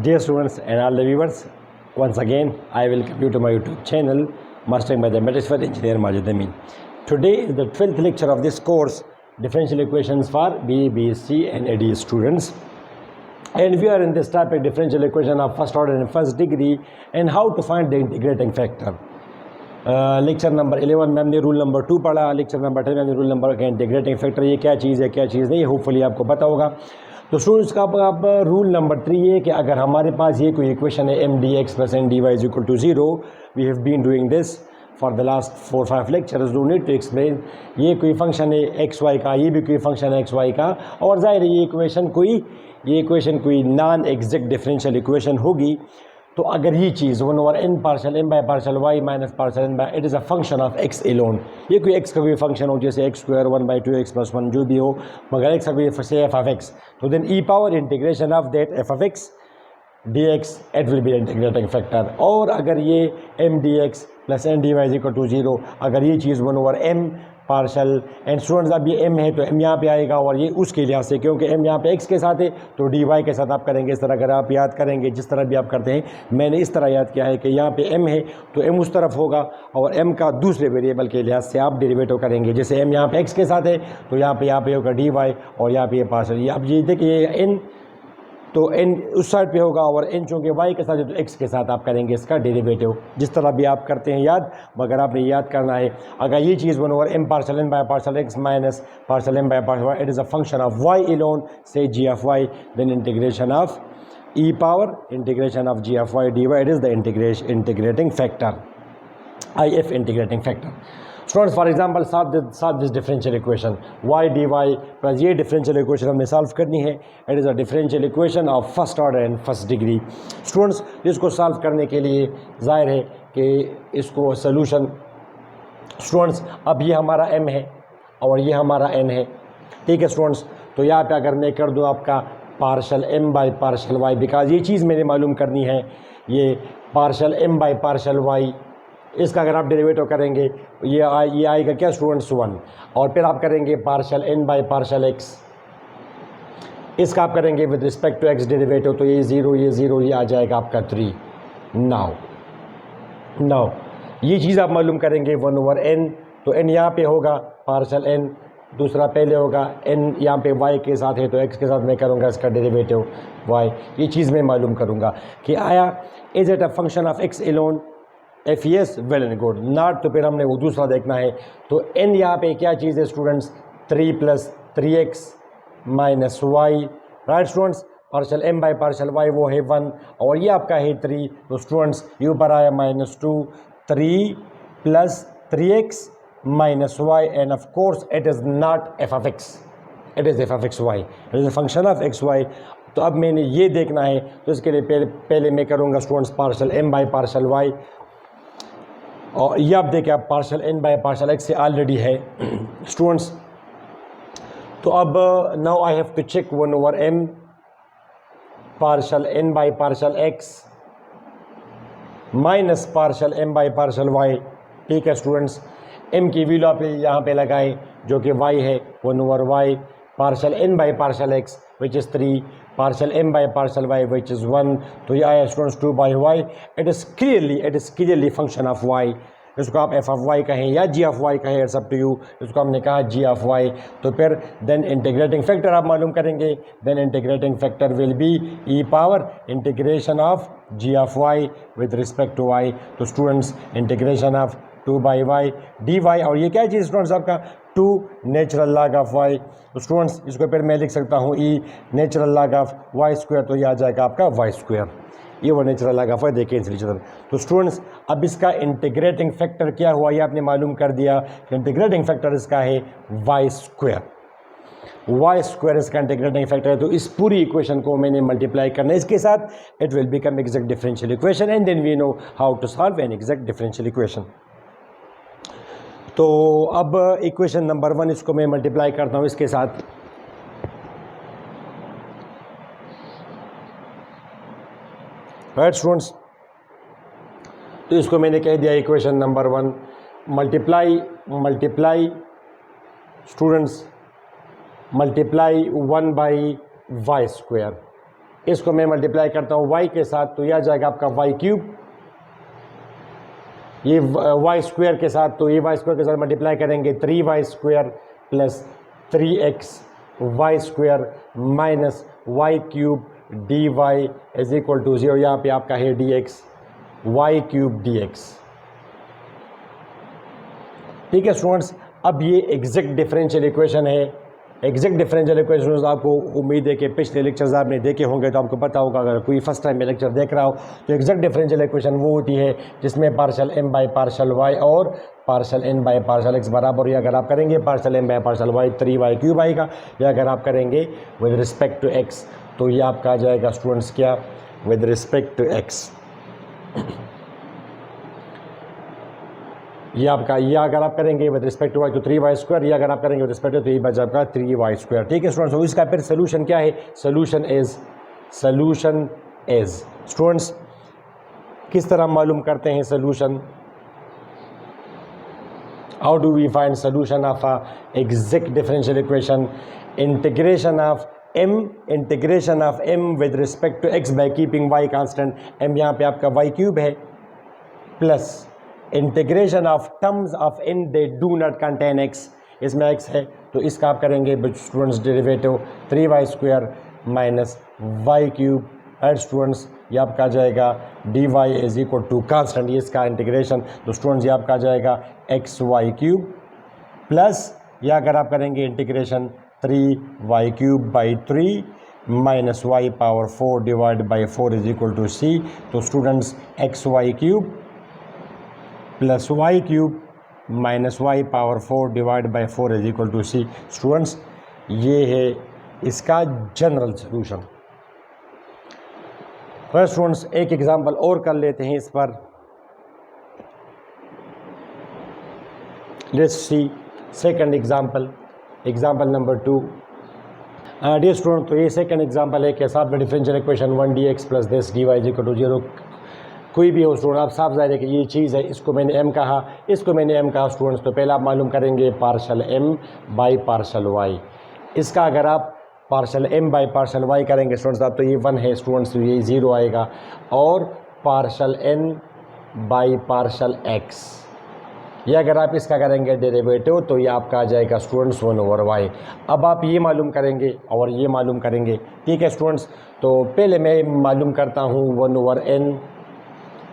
Dear students and all the viewers, once again I welcome you to my YouTube channel Mastering Mathematics for Engineer Majid Amin. Today is the 12th lecture of this course, Differential Equations for BE, BSc and ADE students. And we are in this topic, differential equation of first order and first degree and how to find the integrating factor. Lecture number 11 में हमने rule number 2 पढ़ा, lecture number 10 में हमने rule number का integrating factor ये क्या चीज़ है क्या चीज़ नहीं, होपफुली आपको पता होगा. तो स्टूडेंट्स का अब रूल नंबर 3 ये कि अगर हमारे पास ये कोई इक्वेशन है M D X plus N D Y is equal to 0, we have been doing this for the last 4-5 lectures, do need to explain. ये कोई फंक्शन है एक्स वाई का, ये भी कोई फंक्शन है एक्स वाई का, और जाहिर है ये इक्वेशन कोई नॉन एग्जैक्ट डिफरेंशियल इक्वेशन होगी. तो अगर ये चीज़ 1/n partial m by partial y minus partial n by, it is a function of x alone. ये कोई x का कोई फंक्शन हो जैसे x स्क्वायर 1/2x प्लस 1 जो भी हो, मगर x का कोई से f ऑफ x, तो then e power integration of that f of x dx it will be integrating factor. और अगर ये m dx plus n dy is equal to 0, अगर ये चीज़ 1/m पार्शल एंड स्टूडेंट्स अब ये m है तो m यहाँ पे आएगा, और ये उसके लिहाज से क्योंकि m यहाँ पे x के साथ है तो dy के साथ आप करेंगे इस तरह. अगर आप याद करेंगे जिस तरह भी आप करते हैं, मैंने इस तरह याद किया है कि यहाँ पे m है तो m उस तरफ होगा और m का दूसरे वेरिएबल के लिहाज से आप डेरिवेटिव करेंगे. जैसे m यहाँ पे x के साथ है तो यहाँ पे होगा dy और यहाँ पे ये पार्शल. ये अब ये देखिए n तो n उस साइड पे होगा और n चूँकि y के साथ है तो x के साथ आप करेंगे इसका डेरिवेटिव. जिस तरह भी आप करते हैं याद, मगर आपने याद करना है. अगर ये चीज़ 1/m partial n by partial x minus partial m by partial y, it is a function of y alone, say g of y, then integration of e power integration of g of y dy, it is the integrating factor, IF integrating factor. Students for example solve this differential equation y dy plus ये differential equation हमने solve करनी है. It is a differential equation of first order and first degree. Students इसको solve करने के लिए जाहिर है कि इसको सोल्यूशन, स्टूडेंट्स अब ये हमारा m है और ये हमारा n है, ठीक है स्टूडेंट्स. तो यहाँ पे अगर मैं कर दूँ आपका partial m by partial y, because ये चीज़ मैंने मालूम करनी है, ये partial m by partial y, इसका अगर आप डेरिवेटिव करेंगे ये आएगा क्या स्टूडेंट्स 1, और फिर आप करेंगे partial n by partial x, इसका आप करेंगे with respect to x derivative, तो ये 0 ये आ जाएगा आपका 3. नाउ ये चीज़ आप मालूम करेंगे 1/n, तो n यहाँ पे होगा पार्शल n, दूसरा पहले होगा n यहाँ पे y के साथ है तो x के साथ मैं करूँगा इसका डेरिवेटिव y. ये चीज़ मैं मालूम करूँगा कि आया is it a function of x alone. If yes well and good, not तो फिर हमने वो दूसरा देखना है. तो n यहाँ पे क्या चीज़ है students 3 plus 3x minus Y, right students. Partial m by partial y वो है 1 और ये आपका है 3, तो स्टूडेंट्स ये ऊपर आया -2, 3 plus 3x minus Y, and of course it is not f of x, it is f of x y, it is a function of x y. तो अब मैंने ये देखना है, तो इसके लिए पहले मैं करूँगा students partial m by partial y, और ये आप देखें आप पार्शल n बाई पार्शल x से ऑलरेडी है स्टूडेंट्स. तो अब now I have to check 1/m partial n by partial x minus partial m by partial y, ठीक है स्टूडेंट्स. m की वैल्यू आप यहाँ पे लगाएं जो कि y है 1/y partial n by partial x which is 3 partial m by partial y which is 1, तो ये आया students 2/y. It is clearly function of y. इसको आप f ऑफ y कहें या g ऑफ y कहें, इट्स अप टू यू. इसको हमने कहा g ऑफ y, तो फिर देन इंटीग्रेटिंग फैक्टर आप मालूम करेंगे. Then integrating factor will be e power integration of g of y with respect to y. तो students integration of 2/y dy, और ये क्या चीज़ स्टूडेंट्स आपका 2 नेचुरल लॉग ऑफ y. तो स्टूडेंट्स इसको फिर मैं लिख सकता हूँ e natural log of y square, तो ये आ जाएगा आपका y स्क्वायर. ये वो नेचुरल लॉग ऑफ y, देखें इस तरह. तो स्टूडेंट्स अब इसका इंटीग्रेटिंग फैक्टर क्या हुआ ये आपने मालूम कर दिया. इंटीग्रेटिंग फैक्टर इसका है y स्क्वायर. y स्क्वायर इसका इंटीग्रेटिंग फैक्टर है. तो इस पूरी इक्वेशन को मैंने मल्टीप्लाई करना है इसके साथ, it will become exact differential equation, and then we know how to solve an exact differential equation. तो अब इक्वेशन नंबर 1 इसको मैं मल्टीप्लाई करता हूँ इसके साथ. राइट स्टूडेंट्स, तो इसको मैंने कह दिया equation number 1 multiply students multiply 1/y square. इसको मैं मल्टीप्लाई करता हूँ y के साथ, तो यह आ जाएगा आपका y क्यूब, ये y स्क्वायर के साथ, तो ये y स्क्वायर के साथ मल्टीप्लाई करेंगे 3y square plus 3x y square minus y cube dy is equal to 0, यहाँ पे आपका है dx y क्यूब dx। ठीक है स्टूडेंट्स, अब ये एग्जैक्ट डिफरेंशियल इक्वेशन है। एग्जैक्ट डिफरेंशियल इक्वेशन आपको उम्मीद है कि पिछले लेक्चर्स आपने देखे होंगे, तो आपको पता होगा, अगर कोई फर्स्ट टाइम में लेक्चर देख रहा हो तो एग्जैक्ट डिफरेंशियल इक्वेशन वो होती है जिसमें partial m by partial y और partial n by partial x बराबर, या अगर आप करेंगे partial m by partial y 3y cube आएगा, या अगर आप करेंगे विद रिस्पेक्ट टू x तो ये आपका आ जाएगा स्टूडेंट्स क्या, विद रिस्पेक्ट टू x। ये आपका, ये अगर आप करेंगे विद रिस्पेक्ट टू y तो 3y स्क्वायर, या अगर आप करेंगे विद रिस्पेक्ट टू तो ये बच जाएगा 3y स्क्वायर। ठीक है स्टूडेंट्स, तो इसका फिर सोल्यूशन क्या है, सोल्यूशन इज स्टूडेंट्स किस तरह मालूम करते हैं solution, how do we find solution of a exact differential equation, integration of m with respect to x by keeping y constant, m यहाँ पे आपका y क्यूब है, plus integration of terms of n they do not contain x, इसमें x है तो इसका आप करेंगे students derivative 3y square minus y cube, add students ये आपका आ जाएगा dy is equal to constant, ये इसका इंटीग्रेशन, तो स्टूडेंट्स ये आपका आ जाएगा xy क्यूब, प्लस या अगर आप करेंगे integration 3y cube by 3 minus y power 4 divide by 4 is equal to c, तो students xy cube plus y cube minus y power 4 divide by 4 is equal to c। Students ये है इसका general solution. तो students एक example और कर लेते हैं इस पर, let's see second example, example number 2। Dear student, तो ये सेकंड एग्जांपल है कि साथ में differential equation 1dx plus this dy is equal to 0 कोई भी हो स्टूडेंट, आप साफ जाहिर है कि ये चीज़ है, इसको मैंने m कहा, इसको मैंने m कहा स्टूडेंट्स, तो पहले आप मालूम करेंगे partial m by partial y, इसका अगर आप partial m by partial y करेंगे स्टूडेंट्स आप, तो ये 1 है स्टूडेंट्स, तो ये 0 आएगा, और partial n by partial x, ये अगर आप इसका करेंगे डेरिवेटिव तो ये आपका आ जाएगा स्टूडेंट्स 1 ओवर y। अब आप ये मालूम करेंगे और ये मालूम करेंगे, ठीक है स्टूडेंट्स, तो पहले मैं मालूम करता हूँ 1 ओवर n,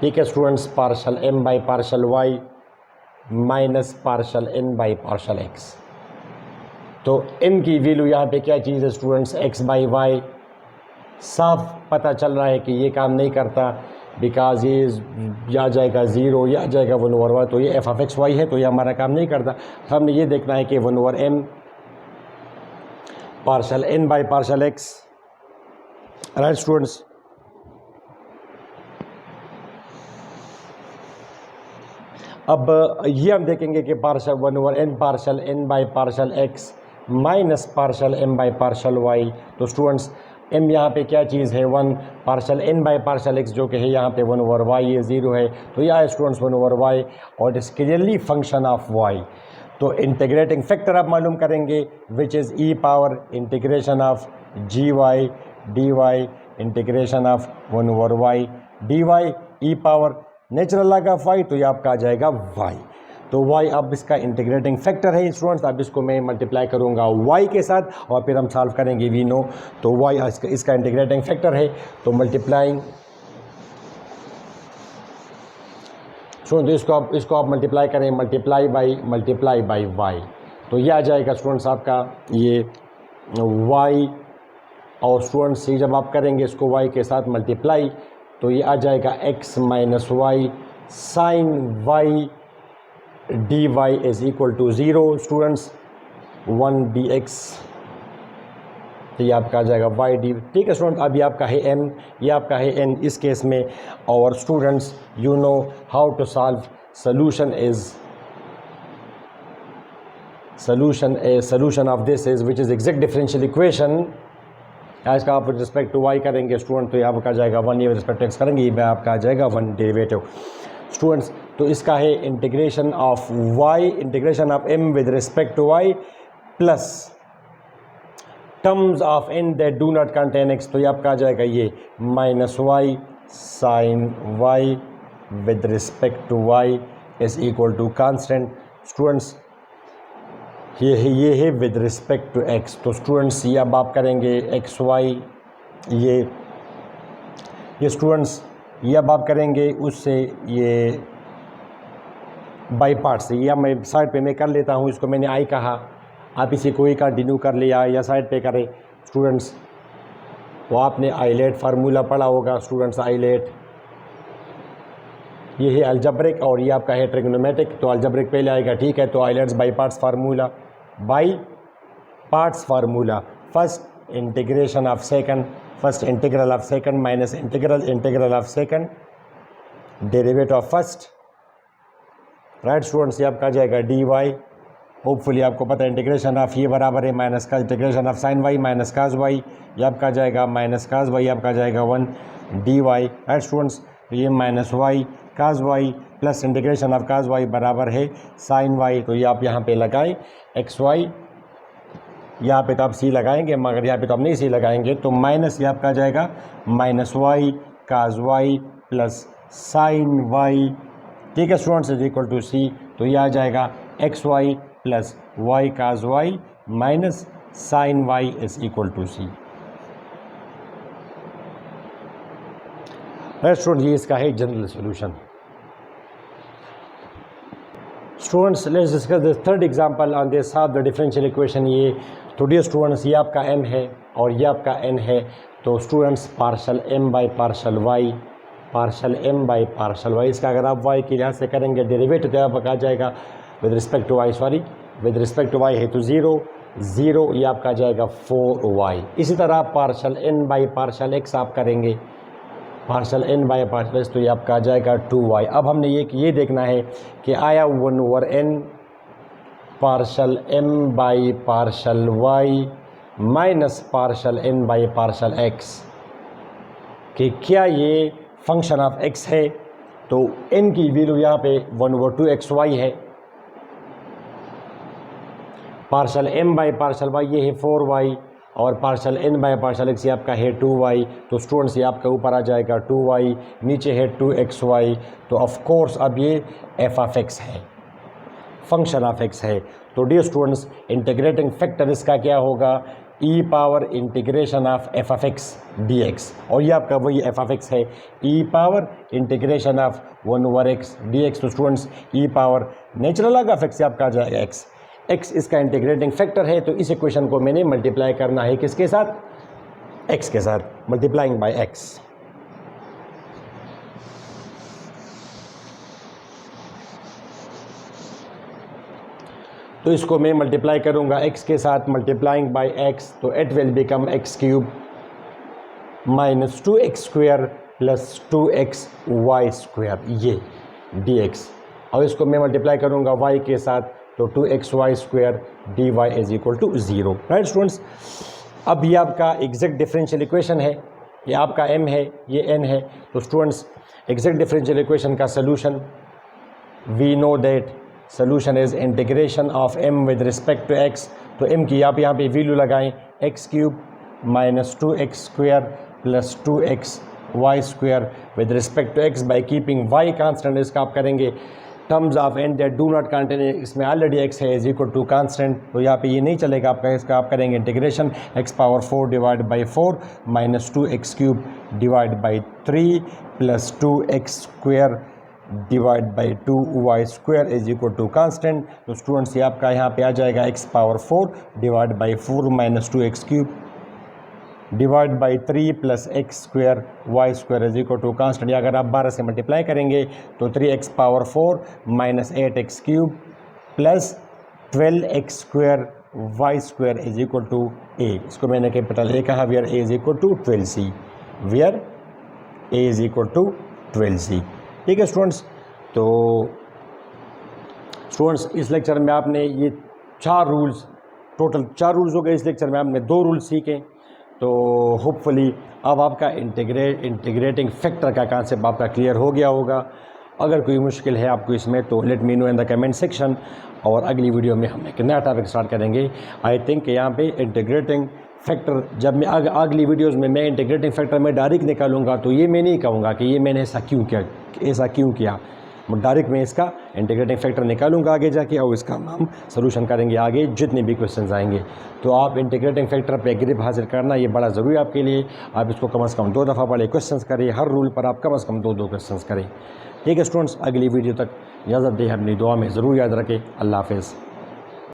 ठीक है students, partial m by partial y minus partial n by partial x, तो n की वैल्यू यहाँ पे क्या चीज़ है स्टूडेंट्स, x बाई y, साफ पता चल रहा है कि ये काम नहीं करता, बिकॉज ये या जाएगा 0 या जाएगा 1 ओवर y, तो ये f ऑफ एक्स वाई है, तो ये हमारा काम नहीं करता। हमने ये देखना है कि 1 over m partial n by partial x, right students. अब ये हम देखेंगे कि partial 1 over n partial n by partial x minus partial m by partial y, तो स्टूडेंट्स m यहाँ पे क्या चीज़ है 1, partial n by partial x जो कि है यहाँ पे 1 ओवर y, ये 0 है, तो यह है स्टूडेंट्स 1 ओवर y, और it is clearly function of y। तो इंटीग्रेटिंग फैक्टर आप मालूम करेंगे which is e power integration of gy dy integration of 1 over y dy e power natural log of y, तो ये आपका आ जाएगा y, तो y अब इसका इंटीग्रेटिंग फैक्टर है स्टूडेंट्स, अब इसको मैं मल्टीप्लाई करूँगा y के साथ और फिर हम सॉल्व करेंगे वी नो, तो y इसका इंटीग्रेटिंग फैक्टर है, तो मल्टीप्लाइंग स्टूडेंट, तो इसको आप मल्टीप्लाई करें, मल्टीप्लाई बाई y, तो ये आ जाएगा स्टूडेंट्स आपका ये y, और स्टूडेंट्स ये जब आप करेंगे इसको y के साथ मल्टीप्लाई, तो ये आ जाएगा x minus y sine y dy is equal to 0 students 1 dx, तो ये आपका आ जाएगा y dy, ठीक है स्टूडेंट। अब ये आपका है m, ये आपका है n इस केस में, और students you know how to solve, solution of this is which is exact differential equation, इसका आप रिस्पेक्ट टू y करेंगे स्टूडेंट, तो ये आपका आ जाएगा 1, ये रिस्पेक्ट टू x करेंगे, ये आपका आ जाएगा 1 डेरिवेटिव स्टूडेंट्स। तो इसका है integration of y, integration of m with respect to y plus terms of n that do not contain x, तो ये आपका आ जाएगा ये minus y sine y with respect to y is equal to constant. Students ये है with respect to x, तो students ये अब आप करेंगे एक्स वाई, ये स्टूडेंट्स ये अब आप करेंगे उससे ये बाई पार्ट से, या मैं साइड पे मैं कर लेता हूँ, इसको मैंने आई कहा, आप इसे कोई कंटिन्यू कर लिया या साइड पे करें। स्टूडेंट्स वो आपने आइलेट फार्मूला पढ़ा होगा स्टूडेंट्स, आइलेट ये है अलजब्रिक और ये आपका है ट्रिग्नोमेट्रिक, तो अलजब्रिक पहले आएगा, ठीक है। तो आइलेट्स by parts formula, by parts formula, first integration of second, first integral of second minus integral of second, derivative of first, right students. ये आपका आ जाएगा डी वाई, होपफुली आपको पता है इंटीग्रेशन ऑफ ये बराबर है माइनस का integration of sine y minus cos y, ये आपका आ जाएगा माइनस काज वाई, आपका आ जाएगा 1 डी वाई, राइट स्टूडेंट्स। तो ये minus y cos y plus integration of cos y बराबर है साइन वाई, तो ये आप यहाँ पे लगाएं एक्स वाई, यहाँ पे तो आप सी लगाएंगे मगर यहाँ पे तो आप नहीं सी लगाएंगे, तो माइनस ये आपका आ जाएगा minus y cos y plus sine y, ठीक है students, is equal to c. तो ये आ जाएगा x y plus y cos y minus sine y is equal to c. Students ये इसका है general solution. Students let's discuss the third example on this of the differential equation. ये तो dear students ये आपका m है और ये आपका n है, तो students partial m by partial y, partial m by partial y, इसका अगर आप y के लिहाज से करेंगे डेरिवेटिव तो आपका आ जाएगा with respect to y, sorry with respect to y है तो 0 0, ये आपका आ जाएगा 4y। इसी तरह आप पार्शल n बाई पार्शल x आप करेंगे, partial n by partial x, तो ये आपका आ जाएगा 2y। अब हमने ये देखना है कि आया 1 over n partial m by partial y minus partial n by partial x, कि क्या ये फंक्शन ऑफ x है। तो n की वैल्यू यहाँ पे 1 ओवर 2xy है, partial m by partial y ये है 4y और partial n by partial x ये आपका है 2y। तो स्टूडेंट्स ये आपका ऊपर आ जाएगा 2y, नीचे है 2xy, तो ऑफ कोर्स अब ये f ऑफ x है, फंक्शन ऑफ x है। तो डियर स्टूडेंट्स इंटीग्रेटिंग फैक्टर इसका क्या होगा, e power integration of f of x dx, और ये आपका वही f ऑफ x है, e power integration of 1 over x dx। तो students e power natural log of x से आपका आ जाएगा x, x इसका इंटीग्रेटिंग फैक्टर है, तो इस इक्वेशन को मैंने मल्टीप्लाई करना है किसके साथ, x के साथ, मल्टीप्लाइंग बाय x। तो इसको मैं मल्टीप्लाई करूंगा x के साथ, मल्टीप्लाइंग बाय x, तो it will become x cube minus 2x square plus 2x Y square ये dx, और इसको मैं मल्टीप्लाई करूंगा y के साथ, तो 2x Y square d Y is equal to 0, right students. अब ये आपका एग्जैक्ट डिफरेंशियल इक्वेशन है, ये आपका m है ये n है, तो स्टूडेंट्स एग्जैक्ट डिफरेंशियल इक्वेशन का solution we know that solution is integration of m with respect to x, तो m की आप यहाँ पे वैल्यू लगाएं x cube minus 2x square plus 2x Y square with respect to x by keeping y constant, इसका आप करेंगे terms of n that do not contain, इसमें ऑलरेडी x है इज इक्वल टू कांस्टेंट, तो यहाँ पे ये नहीं चलेगा आपका, इसका आप करेंगे integration x power 4 divide by 4 minus 2x cube divide by 3 plus 2x square divide by 2y square is equal to constant. तो स्टूडेंट्स ये आपका यहाँ पे आ जाएगा x power 4 divide by 4 minus 2x cube divide by 3 plus x square Y square is equal to constant. या अगर आप 12 से मल्टीप्लाई करेंगे तो 3x power 4 minus 8x cube plus 12x square Y square is equal to a, इसको मैंने capital A कहा, where a is equal to 12c, where a is equal to 12c, ठीक है स्टूडेंट्स। तो स्टूडेंट्स इस lecture में आपने ये 4 रूल्स, टोटल 4 रूल्स हो गए, इस लेक्चर में आपने 2 रूल्स सीखे, तो होपफुली अब आपका इंटीग्रेटिंग फैक्टर का कॉन्सेप्ट आपका क्लियर हो गया होगा। अगर कोई मुश्किल है आपको इसमें तो let me know in the comment section, और अगली वीडियो में हम एक नया टॉपिक स्टार्ट करेंगे। आई थिंक यहाँ पे इंटीग्रेटिंग फैक्टर जब मैं अगली वीडियोस में मैं इंटीग्रेटिंग फैक्टर में डायरेक्ट निकालूंगा तो ये मैं नहीं कहूँगा कि ये मैंने ऐसा क्यों किया। डायरेक्ट में इसका इंटीग्रेटिंग फैक्टर निकालूंगा आगे जाके और इसका हम सॉल्यूशन करेंगे आगे जितने भी क्वेश्चंस आएंगे। तो आप इंटीग्रेटिंग फैक्टर पे ग्रिप हासिल करना ये बड़ा ज़रूरी है आपके लिए। आप इसको कम से कम 2 दफ़ा पढ़े, क्वेश्चंस करें, हर रूल पर आप कम से कम 2 क्वेश्चंस करें। ठीक है स्टूडेंट्स, अगली वीडियो तक इजाज़त दें, अपनी दुआ में ज़रूर याद रखें। अल्लाह हाफ़िज़।